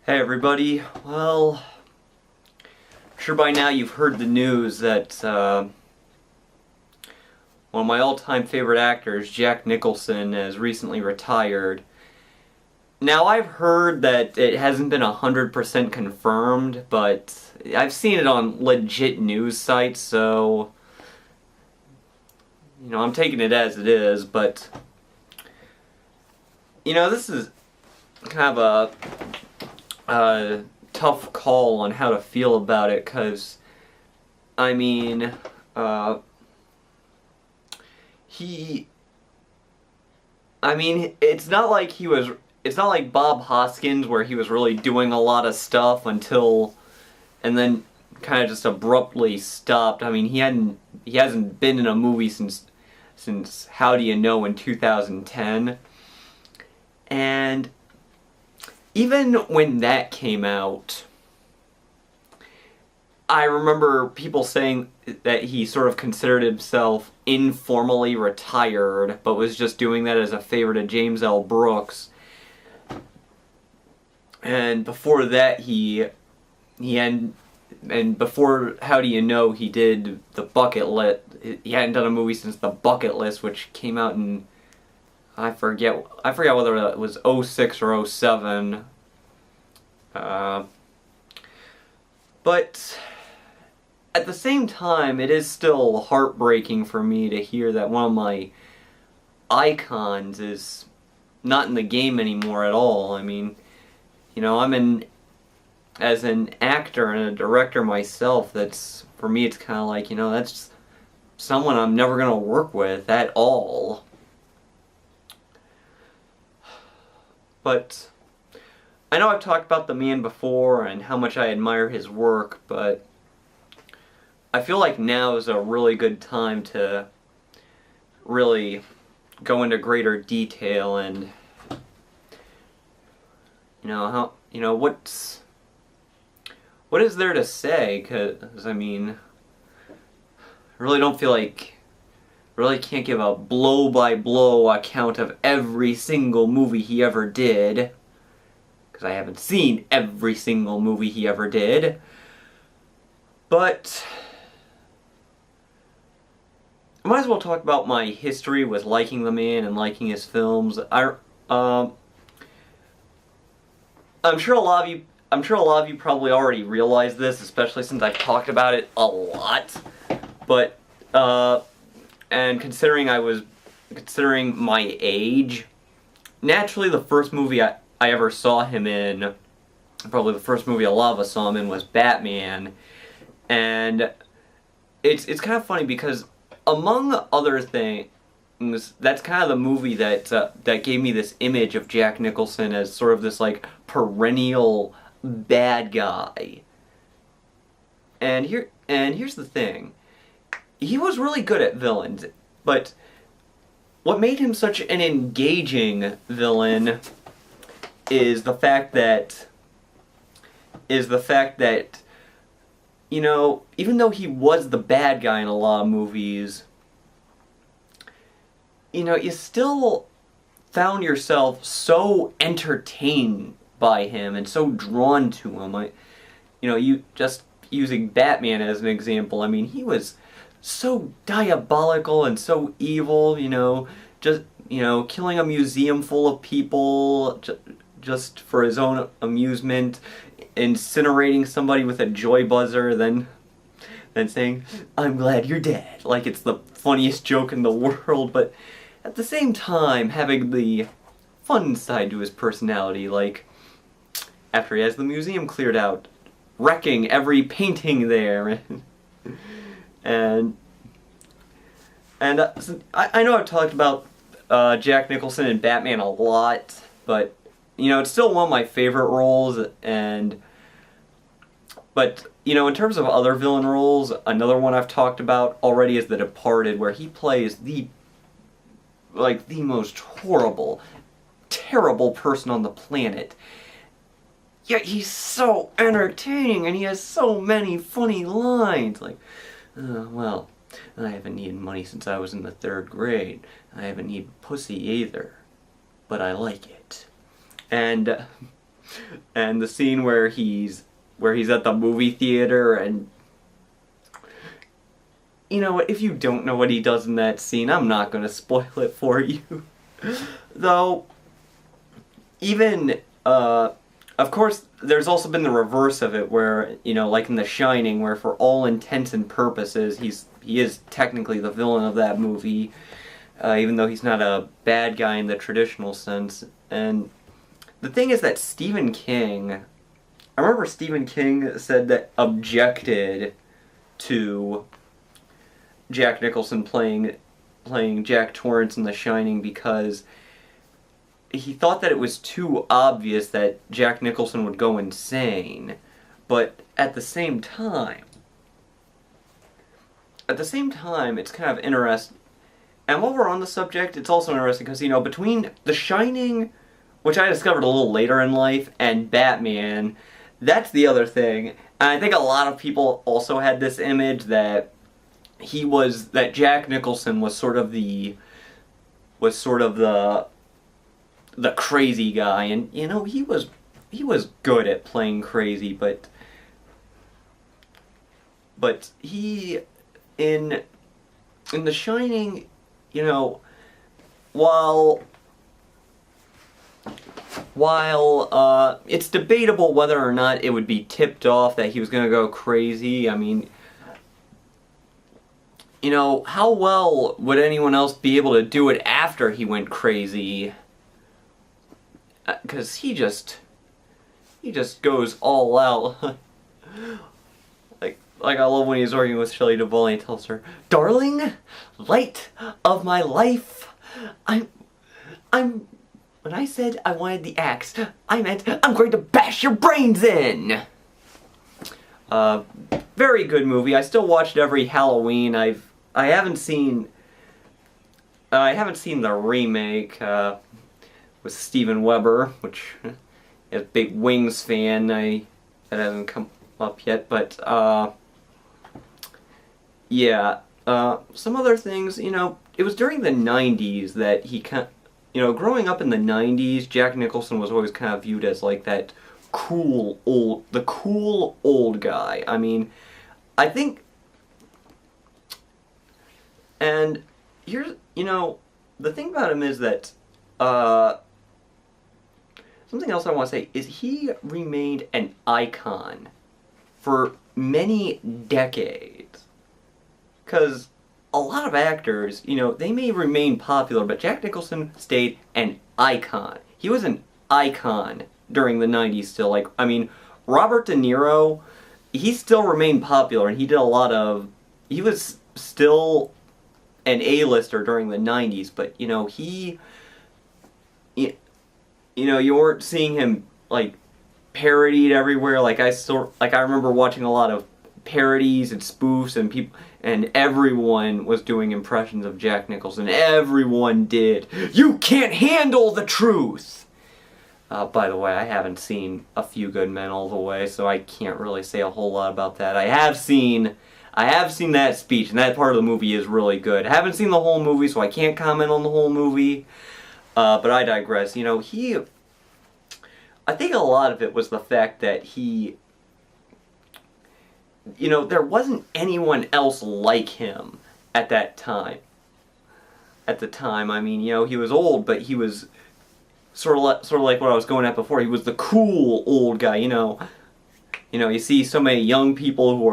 Hey everybody, well, I'm sure by now you've heard the news that one of my all-time favorite actors, Jack Nicholson, has recently retired. Now I've heard that it hasn't been 100% confirmed, but I've seen it on legit news sites, so I'm taking it as it is, but this is kind of a tough call on how to feel about it, because I mean, it's not like it's not like Bob Hoskins where he was really doing a lot of stuff and then kind of just abruptly stopped. I mean, he hasn't been in a movie since How Do You Know in 2010, and even when that came out, I remember people saying that he sort of considered himself informally retired, but was just doing that as a favor to James L. Brooks. And before that, and before How Do You Know, he did The Bucket List. He hadn't done a movie since The Bucket List, which came out in, I forget whether it was 06 or 07. But at the same time, it is still heartbreaking for me to hear that one of my icons is not in the game anymore at all. I mean, as an actor and a director myself, for me it's kind of like, that's someone I'm never going to work with at all. But I know I've talked about the man before and how much I admire his work, but I feel like now is a really good time to really go into greater detail and what is there to say, because I mean, I really don't feel like really can't give a blow-by-blow account of every single movie he ever did, because I haven't seen every single movie he ever did. But I might as well talk about my history with liking the man and liking his films. I'm sure a lot of you probably already realize this, especially since I've talked about it a lot. But and considering my age, naturally the first movie I ever saw him in, probably the first movie a lot of us saw him in, was Batman. And it's kind of funny because, among other things, that's kind of the movie that gave me this image of Jack Nicholson as sort of this like perennial bad guy. And here's the thing. He was really good at villains, but what made him such an engaging villain is the fact that even though he was the bad guy in a lot of movies, you still found yourself so entertained by him and so drawn to him. You just using Batman as an example, I mean, he was so diabolical and so evil, just, killing a museum full of people just for his own amusement, incinerating somebody with a joy buzzer, then saying, "I'm glad you're dead," like it's the funniest joke in the world, but at the same time having the fun side to his personality, like after he has the museum cleared out, wrecking every painting there. And I know I've talked about Jack Nicholson and Batman a lot, but it's still one of my favorite roles. But in terms of other villain roles, another one I've talked about already is The Departed, where he plays the most horrible, terrible person on the planet. Yet he's so entertaining and he has so many funny lines. Like, well, I haven't needed money since I was in the 3rd grade. I haven't needed pussy either, but I like it. And And the scene where he's at the movie theater, and you know what, if you don't know what he does in that scene, I'm not going to spoil it for you. Though, even, of course, there's also been the reverse of it, where, you know, like in The Shining, where for all intents and purposes, he is technically the villain of that movie, even though he's not a bad guy in the traditional sense. And the thing is that Stephen King, I remember Stephen King said that objected to Jack Nicholson playing Jack Torrance in The Shining because he thought that it was too obvious that Jack Nicholson would go insane. But at the same time, it's kind of interesting. And while we're on the subject, it's also interesting because, you know, between The Shining, which I discovered a little later in life, and Batman, that's the other thing. And I think a lot of people also had this image that Jack Nicholson was sort of the crazy guy, and you know, he was good at playing crazy, but he in The Shining, you know, while it's debatable whether or not it would be tipped off that he was going to go crazy. I mean, you know, how well would anyone else be able to do it after he went crazy? Because he just goes all out. like I love when he's arguing with Shelley Duvall and he tells her, "Darling, light of my life, when I said I wanted the axe, I meant I'm going to bash your brains in." Very good movie. I still watch it every Halloween. I haven't seen the remake with Steven Weber, which is a big Wings fan. That hasn't come up yet, but yeah. Some other things, you know, it was during the 90s that you know, growing up in the 90s, Jack Nicholson was always kind of viewed as like the cool old guy. I mean, I think, and here's, you know, the thing about him is that, something else I want to say is he remained an icon for many decades. Because a lot of actors, you know, they may remain popular, but Jack Nicholson stayed an icon. He was an icon during the 90s still. Like, I mean, Robert De Niro, he still remained popular, and he was still an A-lister during the 90s, but, you know, you know, you weren't seeing him, like, parodied everywhere. Like, I remember watching a lot of parodies and spoofs, and everyone was doing impressions of Jack Nicholson. Everyone did. You can't handle the truth! By the way, I haven't seen A Few Good Men all the way, so I can't really say a whole lot about that. I have seen that speech, and that part of the movie is really good. I haven't seen the whole movie, so I can't comment on the whole movie. But I digress. You know, I think a lot of it was the fact that you know, there wasn't anyone else like him at that time. At the time, I mean, you know, he was old, but he was sort of like what I was going at before. He was the cool old guy, you know. You know, you see so many young people who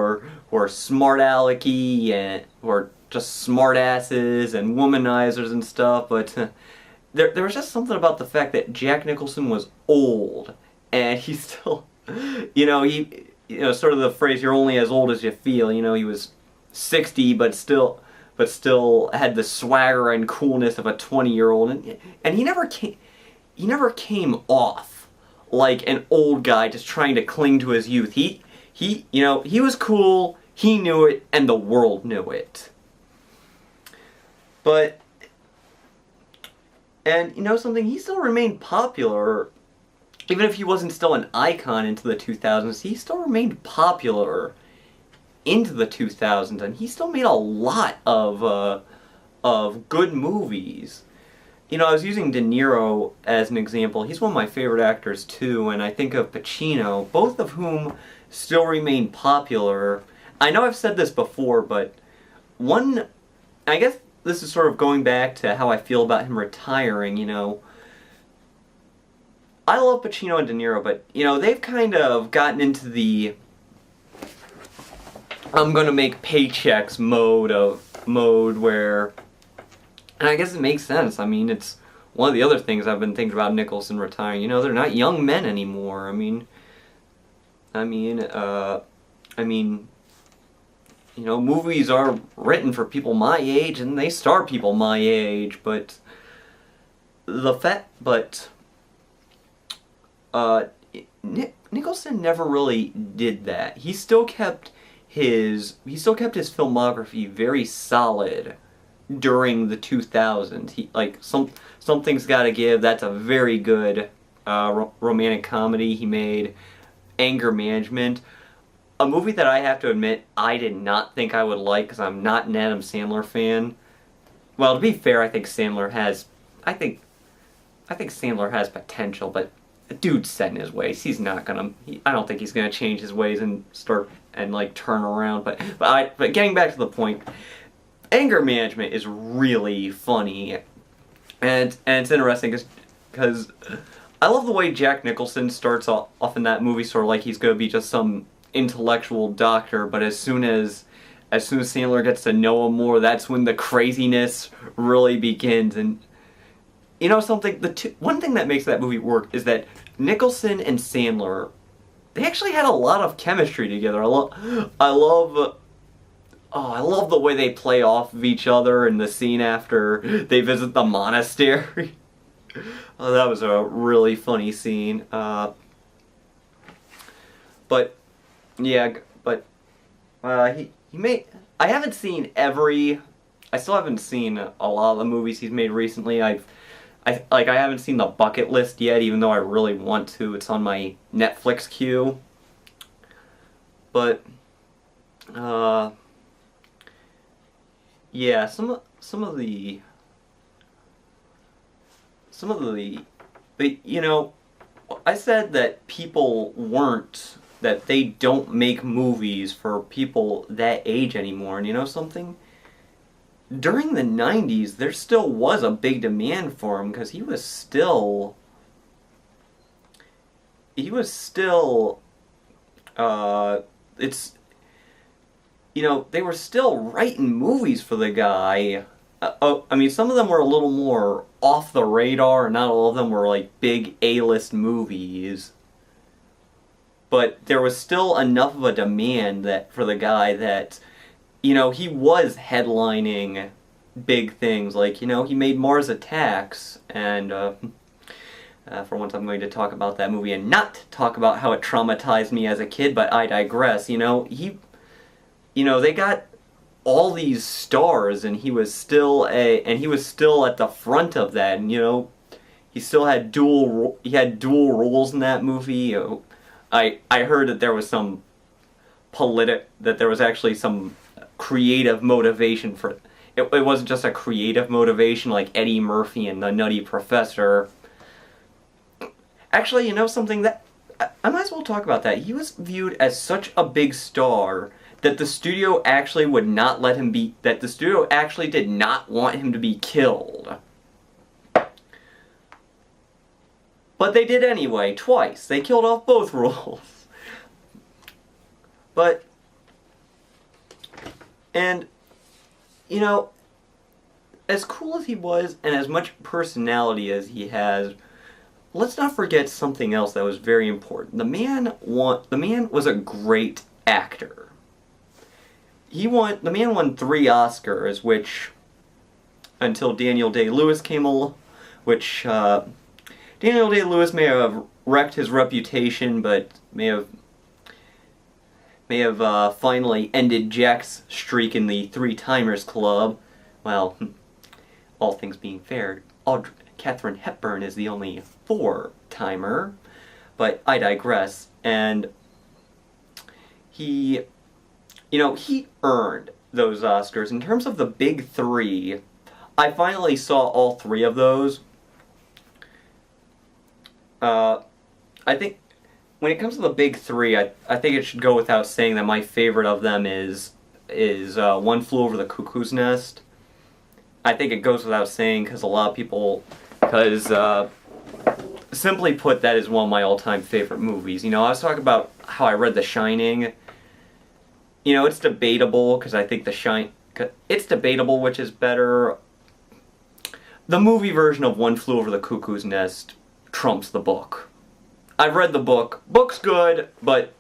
are smart alecky and who are just smart asses and womanizers and stuff, but there was just something about the fact that Jack Nicholson was old, and he still, you know, sort of the phrase, "you're only as old as you feel." You know, he was 60, but still had the swagger and coolness of a 20-year-old, and he never came off like an old guy just trying to cling to his youth. He you know, he was cool, he knew it, and the world knew it. But, and you know something, he still remained popular. Even if he wasn't still an icon into the 2000s, he still remained popular into the 2000s, and he still made a lot of good movies. I was using De Niro as an example. He's one of my favorite actors too, and I think of Pacino, both of whom still remain popular. I know I've said this before, but one, I guess this is sort of going back to how I feel about him retiring, I love Pacino and De Niro, but, they've kind of gotten into the I'm gonna make paychecks mode where, and I guess it makes sense. I mean, it's one of the other things I've been thinking about Nicholson retiring. They're not young men anymore. I mean, movies are written for people my age, and they star people my age, but Nicholson never really did that. He still kept his filmography very solid during the 2000s. Something's Gotta Give. That's a very good romantic comedy he made. Anger Management, a movie that I have to admit I did not think I would like because I'm not an Adam Sandler fan. Well, to be fair, I think Sandler has potential, but the dude's set in his ways. He's not gonna. I don't think he's gonna change his ways and turn around. But getting back to the point, Anger Management is really funny, and it's interesting because I love the way Jack Nicholson starts off in that movie, sort of like he's gonna be just some intellectual doctor. But as soon as Sandler gets to know him more, that's when the craziness really begins. And something, one thing that makes that movie work is that Nicholson and Sandler, they actually had a lot of chemistry together. I love the way they play off of each other in the scene after they visit the monastery. Oh, that was a really funny scene. But he made. I still haven't seen a lot of the movies he's made recently. I haven't seen The Bucket List yet, even though I really want to. It's on my Netflix queue. But, yeah, some of the, but, I said that that they don't make movies for people that age anymore, and something? During the 90s, there still was a big demand for him because they were still writing movies for the guy. Some of them were a little more off the radar, and not all of them were like big A-list movies. But there was still enough of a demand for the guy that he was headlining big things, like, he made Mars Attacks, and, for once I'm going to talk about that movie and not talk about how it traumatized me as a kid, but I digress. They got all these stars, and he was still at the front of that, and, he still had dual roles in that movie. I heard that there was actually some creative motivation for it. It wasn't just a creative motivation like Eddie Murphy and the Nutty Professor. Actually, something that I might as well talk about that. He was viewed as such a big star that the studio actually did not want him to be killed. But they did anyway, twice. They killed off both roles. As cool as he was, and as much personality as he has, let's not forget something else that was very important. The man was a great actor. The man won 3 Oscars, which, until Daniel Day-Lewis came along, which, Daniel Day-Lewis may have wrecked his reputation, but may have finally ended Jack's streak in the 3-timers club. Well, all things being fair, Katharine Hepburn is the only 4-timer, but I digress. And he earned those Oscars. In terms of the big 3, I finally saw all three of those. I think when it comes to the big three, I think it should go without saying that my favorite of them is One Flew Over the Cuckoo's Nest. I think it goes without saying because a lot of people, because simply put, that is one of my all-time favorite movies. You know, I was talking about how I read The Shining. You know, it's debatable because I think it's debatable which is better. The movie version of One Flew Over the Cuckoo's Nest trumps the book. I've read the book. Book's good, but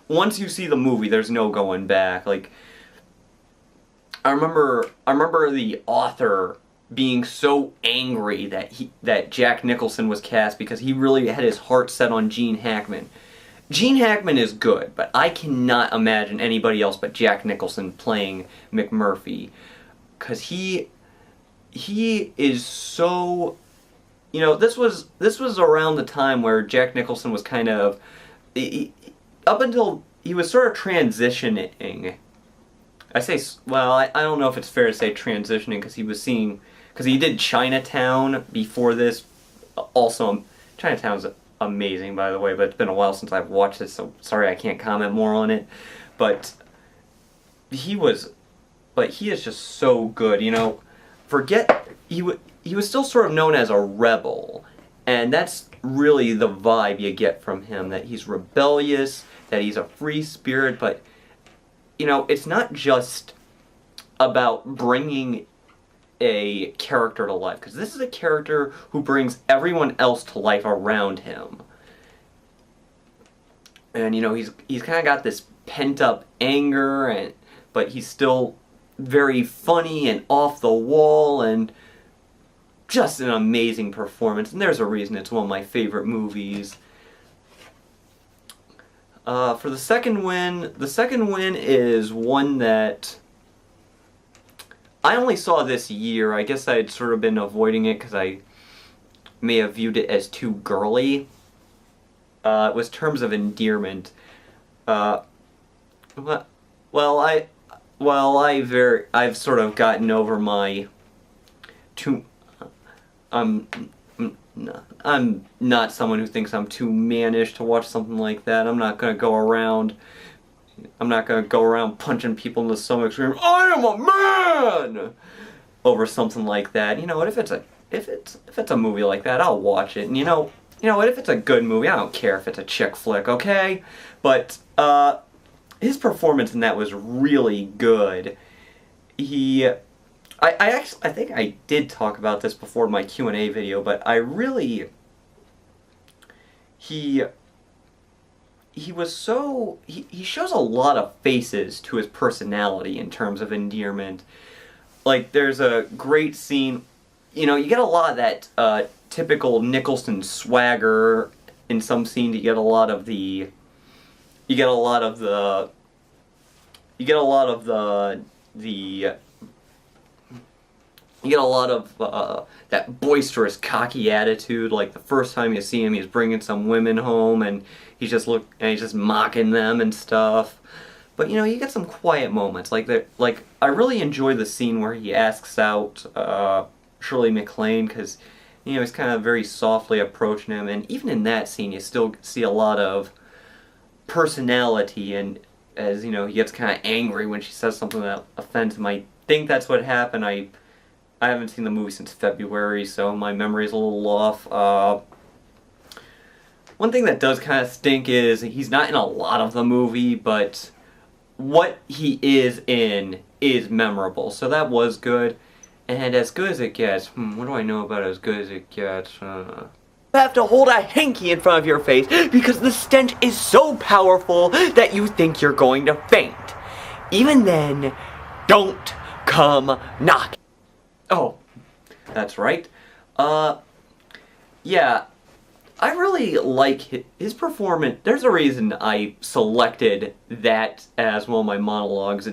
once you see the movie, there's no going back. Like, I remember the author being so angry that Jack Nicholson was cast because he really had his heart set on Gene Hackman. Gene Hackman is good, but I cannot imagine anybody else but Jack Nicholson playing McMurphy, because he is so, you know, this was around the time where Jack Nicholson was kind of, up until he was sort of transitioning. I don't know if it's fair to say transitioning, because he did Chinatown before this. Also, Chinatown's amazing, by the way, but it's been a while since I've watched it, so sorry I can't comment more on it. But he is just so good, you know. He was still sort of known as a rebel, and that's really the vibe you get from him, that he's rebellious, that he's a free spirit, but, you know, it's not just about bringing a character to life, because this is a character who brings everyone else to life around him. And, you know, he's kind of got this pent-up anger, but he's still very funny and off the wall, and just an amazing performance, and there's a reason it's one of my favorite movies. For the second win is one that I only saw this year. I guess I had sort of been avoiding it because I may have viewed it as too girly. It was Terms of Endearment. I've sort of gotten over my I'm not someone who thinks I'm too mannish to watch something like that. I'm not gonna go around punching people in the stomach, screaming, "I am a man!" over something like that. You know what? If it's a movie like that, I'll watch it. And you know what? If it's a good movie, I don't care if it's a chick flick, okay? But his performance in that was really good. I think I did talk about this before in my Q&A video, but he shows a lot of faces to his personality in Terms of Endearment. Like, there's a great scene, you know, you get a lot of that typical Nicholson swagger in some scenes. You get a lot of that boisterous, cocky attitude. Like, the first time you see him, he's bringing some women home, and he's just mocking them and stuff. But, you know, you get some quiet moments. Like, I really enjoy the scene where he asks out Shirley MacLaine, because, you know, he's kind of very softly approaching him, and even in that scene, you still see a lot of personality, and as, you know, he gets kind of angry when she says something that offends him. I think that's what happened. I haven't seen the movie since February, so my memory's a little off. One thing that does kind of stink is he's not in a lot of the movie, but what he is in is memorable, so that was good. And as good as it gets, what do I know about as good as it gets? You have to hold a hanky in front of your face because the stench is so powerful that you think you're going to faint. Even then, don't come knocking. Oh, that's right. Yeah, I really like his performance. There's a reason I selected that as one of my monologues.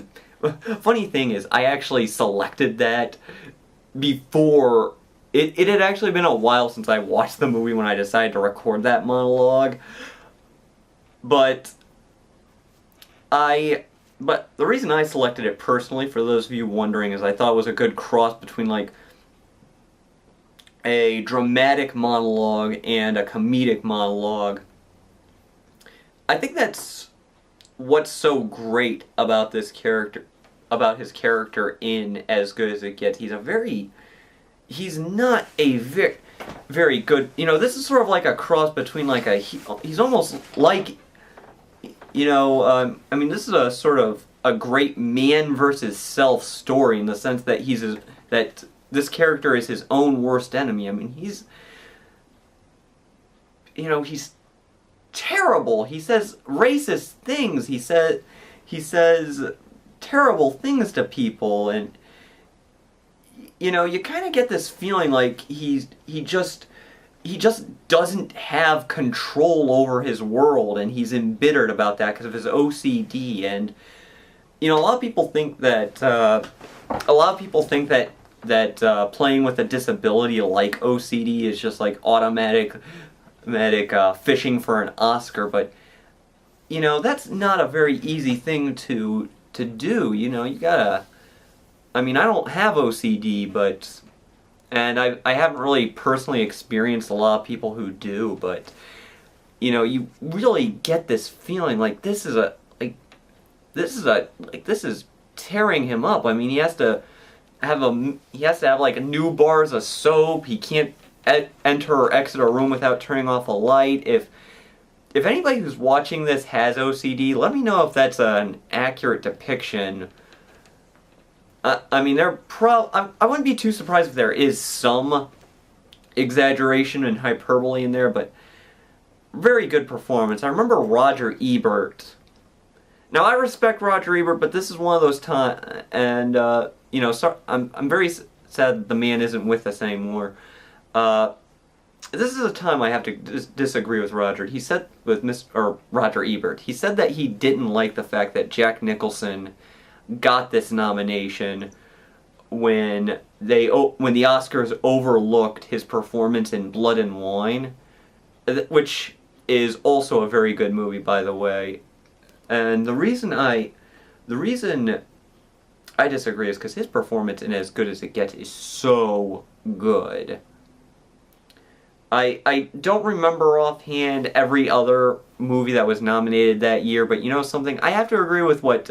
Funny thing is, I actually selected that before. It had actually been a while since I watched the movie when I decided to record that monologue. But the reason I selected it personally, for those of you wondering, is I thought it was a good cross between, like, a dramatic monologue and a comedic monologue. I think that's what's so great about this character, about his character in As Good as It Gets. He's not a very good, this is sort of like a cross between like he's almost like, I mean, this is a sort of a great man versus self story in the sense that that this character is his own worst enemy. I mean, he's terrible. He says racist things. He says terrible things to people, and you kind of get this feeling like he just doesn't have control over his world, and he's embittered about that because of his OCD. And a lot of people think that playing with a disability like OCD is just like automatic fishing for an Oscar, but that's not a very easy thing to do. You gotta. I mean, I don't have OCD, and I haven't really personally experienced a lot of people who do, but you really get this feeling like this is tearing him up. I mean, he has to have like new bars of soap. He can't enter or exit a room without turning off a light. If anybody who's watching this has OCD, let me know if that's an accurate depiction. I mean, I wouldn't be too surprised if there is some exaggeration and hyperbole in there, but very good performance. I remember Roger Ebert. Now, I respect Roger Ebert, but this is one of those times, and so I'm very sad the man isn't with us anymore. This is a time I have to disagree with Roger. He said Roger Ebert. He said that he didn't like the fact that Jack Nicholson got this nomination when the Oscars overlooked his performance in Blood and Wine, which is also a very good movie, by the way. And the reason I disagree is because his performance in As Good as It Gets is so good. I don't remember offhand every other movie that was nominated that year, but something, I have to agree with what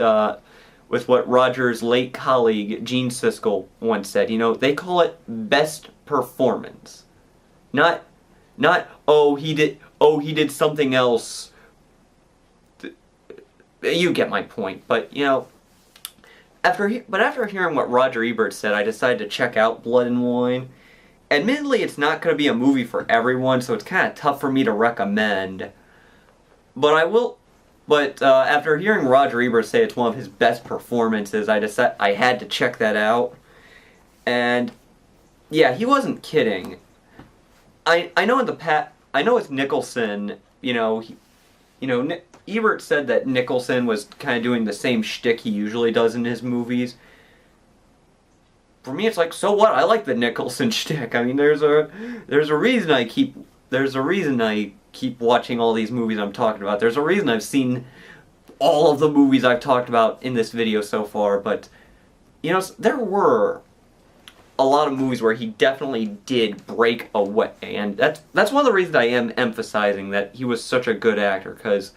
Roger's late colleague Gene Siskel once said. They call it best performance, not he did something else. You get my point. But after hearing what Roger Ebert said, I decided to check out Blood and Wine. Admittedly, it's not going to be a movie for everyone, so it's kind of tough for me to recommend. But I will. But after hearing Roger Ebert say it's one of his best performances, I decided I had to check that out. And yeah, he wasn't kidding. I know I know with Nicholson, Ebert said that Nicholson was kind of doing the same shtick he usually does in his movies. For me, it's like, so what? I like the Nicholson shtick. I mean, there's a reason I keep watching all these movies I'm talking about. There's a reason I've seen all of the movies I've talked about in this video so far. But there were a lot of movies where he definitely did break away, and that's one of the reasons I am emphasizing that he was such a good actor, because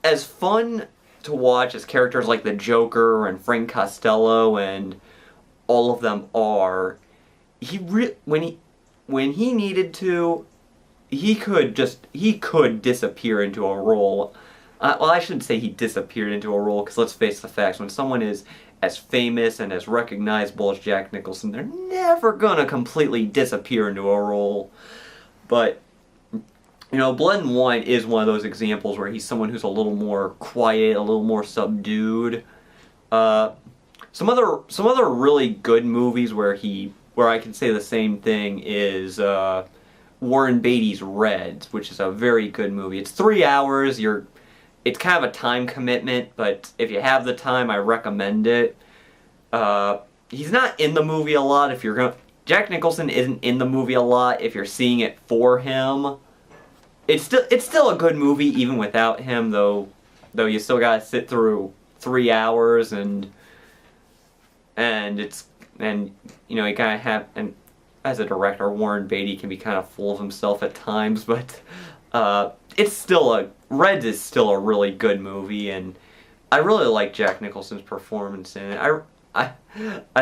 as fun to watch as characters like the Joker and Frank Costello and all of them are, when he needed to, he could disappear into a role. Well, I shouldn't say he disappeared into a role, because let's face the facts. When someone is as famous and as recognizable as Jack Nicholson, they're never gonna completely disappear into a role. But Blood and Wine is one of those examples where he's someone who's a little more quiet, a little more subdued. Some other really good movies where I can say the same thing is Warren Beatty's Reds, which is a very good movie. It's 3 hours. It's kind of a time commitment, but if you have the time, I recommend it. He's not in the movie a lot. Jack Nicholson isn't in the movie a lot if you're seeing it for him. It's still a good movie even without him, though you still gotta sit through 3 hours, and it's and he kind of and as a director, Warren Beatty can be kind of full of himself at times, but it's still Reds is still a really good movie, and I really like Jack Nicholson's performance in it. I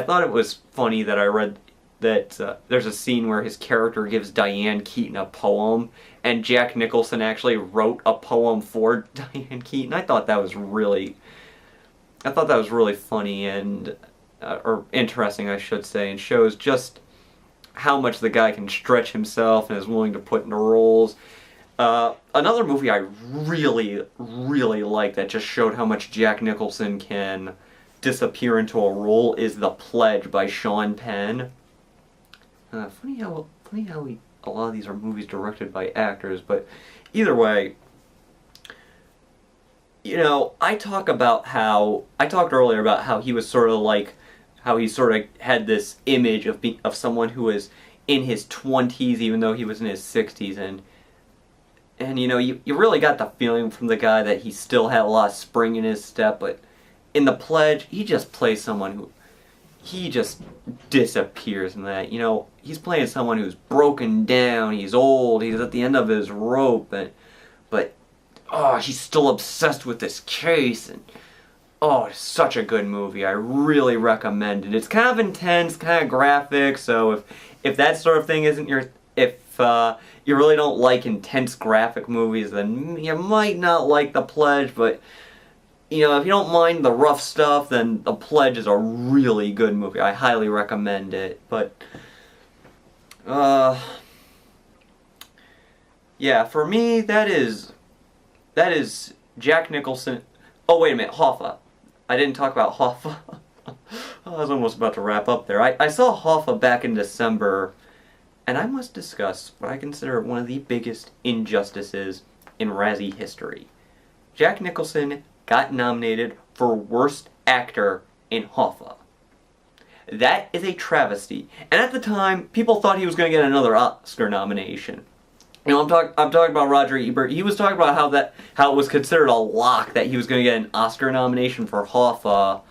thought it was funny that I read that there's a scene where his character gives Diane Keaton a poem, and Jack Nicholson actually wrote a poem for Diane Keaton. I thought that was really funny and or interesting, I should say, and shows just how much the guy can stretch himself and is willing to put into roles. Another movie I really, really like that just showed how much Jack Nicholson can disappear into a role is The Pledge by Sean Penn. Funny how a lot of these are movies directed by actors, but either way, I talked earlier about how he was sort of like, how he sort of had this image of someone who was in his 20s even though he was in his 60s, and you really got the feeling from the guy that he still had a lot of spring in his step, but in The Pledge, he just plays someone who, he just disappears in that. He's playing someone who's broken down, he's old, he's at the end of his rope, but he's still obsessed with this case, and it's such a good movie. I really recommend it. It's kind of intense, kind of graphic, so if that sort of thing isn't if you really don't like intense graphic movies, then you might not like The Pledge, but if you don't mind the rough stuff, then The Pledge is a really good movie. I highly recommend it. But yeah, for me that is Jack Nicholson. Oh, wait a minute, Hoffa. I didn't talk about Hoffa. I was almost about to wrap up there. I saw Hoffa back in December, and I must discuss what I consider one of the biggest injustices in Razzie history. Jack Nicholson got nominated for Worst Actor in Hoffa. That is a travesty. And at the time, people thought he was going to get another Oscar nomination. I'm talking about Roger Ebert. He was talking about how it was considered a lock that he was going to get an Oscar nomination for Hoffa.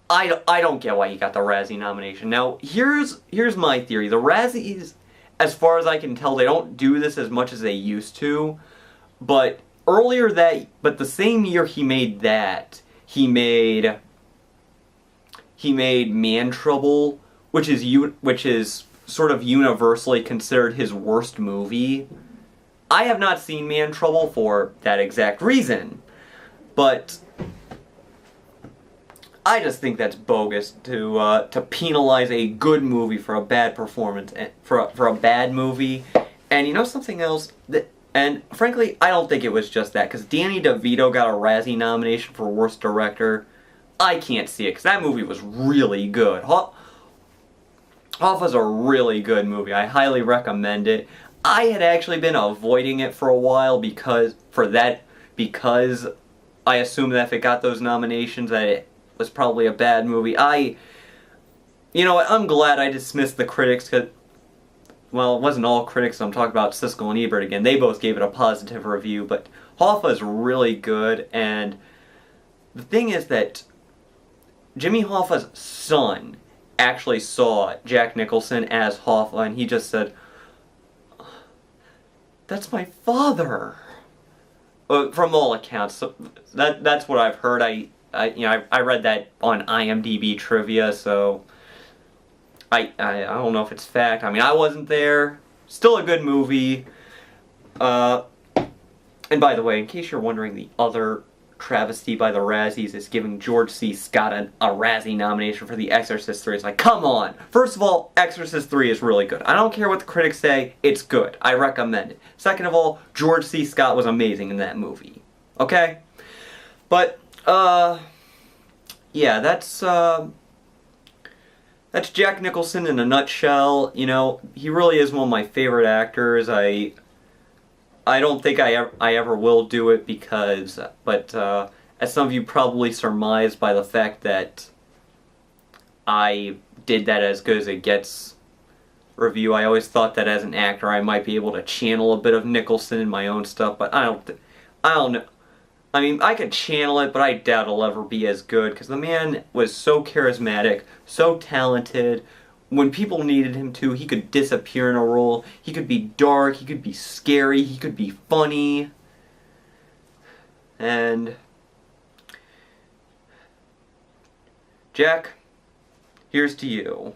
I don't get why he got the Razzie nomination. Now, here's my theory. The Razzies, as far as I can tell, they don't do this as much as they used to. But the same year he made that, he made Man Trouble, which is sort of universally considered his worst movie. I have not seen Man Trouble for that exact reason, but I just think that's bogus to penalize a good movie for a bad performance, for a bad movie. And something else and frankly, I don't think it was just that, because Danny DeVito got a Razzie nomination for Worst Director. I can't see it, because that movie was really good. Hoffa's a really good movie. I highly recommend it. I had actually been avoiding it for a while because I assumed that if it got those nominations that it was probably a bad movie. You know what, I'm glad I dismissed the critics, because, well, it wasn't all critics. I'm talking about Siskel and Ebert again. They both gave it a positive review, but Hoffa is really good, and the thing is that Jimmy Hoffa's son actually saw Jack Nicholson as Hoffa, and he just said, "That's my father." From all accounts, so that's what I've heard. I read that on IMDb trivia, so I don't know if it's fact. I mean, I wasn't there. Still a good movie. And by the way, in case you're wondering, the other travesty by the Razzies is giving George C. Scott a Razzie nomination for The Exorcist 3. It's like, come on! First of all, Exorcist 3 is really good. I don't care what the critics say, it's good. I recommend it. Second of all, George C. Scott was amazing in that movie. Okay? But, yeah, that's Jack Nicholson in a nutshell. He really is one of my favorite actors. I don't think I ever will do it but as some of you probably surmised by the fact that I did that As Good as It Gets review, I always thought that as an actor I might be able to channel a bit of Nicholson in my own stuff, but I don't know. I mean, I could channel it, but I doubt it'll ever be as good, because the man was so charismatic, so talented. When people needed him to, he could disappear in a role. He could be dark, he could be scary, he could be funny. And Jack, here's to you.